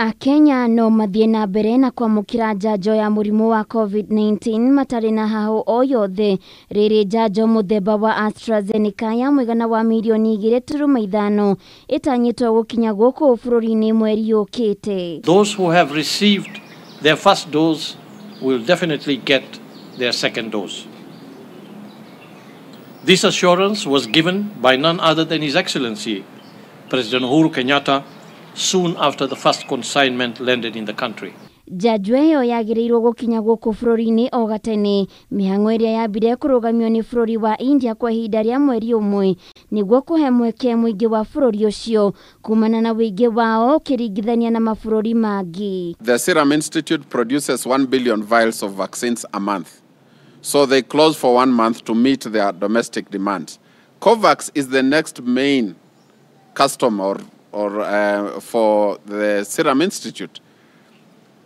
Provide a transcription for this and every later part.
Kenya no mathie na mbere na kwamukira njanjo ya murimu wa COVID-19 matari na haho o yothe. Riri njanjo muthemba wa AstraZeneca ya mwigana wa milioni 2.5 itanyitwo gukinya guku bururi-ini mweri ukite. Those who have received their first dose will definitely get their second dose. This assurance was given by none other than His Excellency President Uhuru Kenyatta soon after the first consignment landed in the country. Njanjo iyo yagirirwo gukinya guku bururi-ini o gatene. Mihango iria yambire kurugamio ni bururi wa India kwa ihinda ria mweri umwe niguo kuhe mweke muingi wa bururi ucio kumana na wingi wao kiringithania na mabururi mangi. The Serum Institute produces 1 billion vials of vaccines a month. So they close for 1 month to meet their domestic demands. COVAX is the next main customer for the Serum Institute,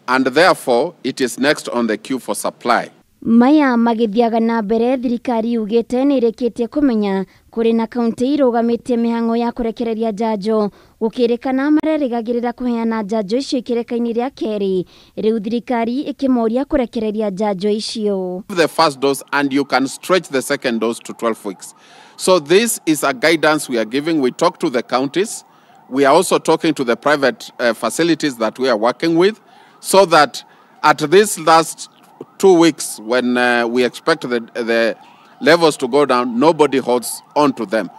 and therefore it is next on the queue for supply. Maya magithiaga na mbere thirikari yugite ni ireketie kumenya kuri na kaunti irugamite mihango ya kurekereria njanjo gukirikana marerigagirira kuheana njanjo icio ikirekaini ria keri riu thirikari ikimoria kurekereria njanjo icio. The first dose and you can stretch the second dose to 12 weeks. So this is a guidance we are giving. We talk to the counties. We are also talking to the private facilities that we are working with, so that at this last 2 weeks, when we expect the levels to go down, nobody holds on to them.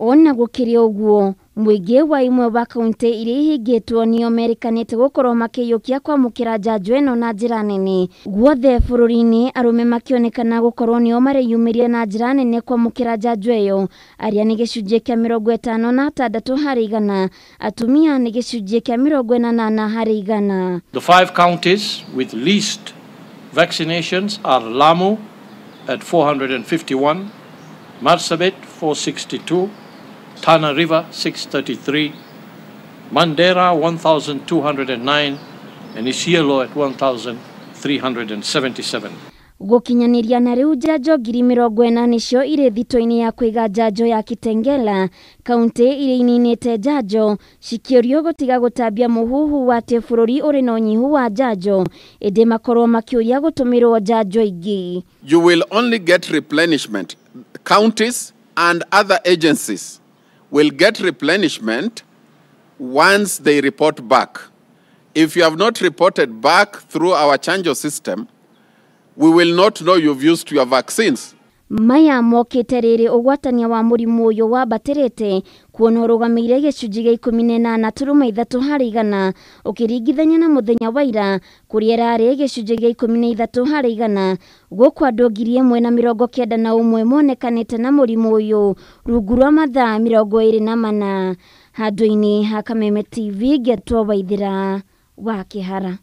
Ona gukiri uguo muingi wa imwe wa kaunti iri hingitwo ni Amerikanite gukorwo makiyukia kwamukira njanjo eno na njira nene. Guothe bururi-ini arume makionekana gukorwo nio mareyumirie na njira nene kwamukira njanjo iyo. Aria ni gicunjie kia 56 hari igana, atumia ni gicunjie kia 48 hari igana. The 5 counties with least vaccinations are Lamu at 451, Marsabit 462, Tana River 633, Mandera 1209, and Isiolo at 1377. Gukinyaniria na riu njanjo 40,000 nicio iri thito-ini ya kwiga njanjo ya Kitengela. Kaunti iri ininite njanjo cikiorio gutiga gutambia muhuhu wa te bururi uri na unyihu wa njanjo indi makorwo makiuria gutumirwo njanjo ingi. You will only get replenishment. Counties and other agencies will get replenishment once they report back. If you have not reported back through our chanjo system, we will not know you've used your vaccines. Maya mokite riri ugwatania wa murimu uyu wa batirite kuona urugamire gicunji gia 18.3 hari igana ukiringithania na muthenya wa ira kuria rari gicunji gia 13 hari igana. Guku andu 191 monekanite na murimu uyu rungu rwa mathaa 24. Handu-ini ha Kameme TV Getwo Waithira wa Kihara.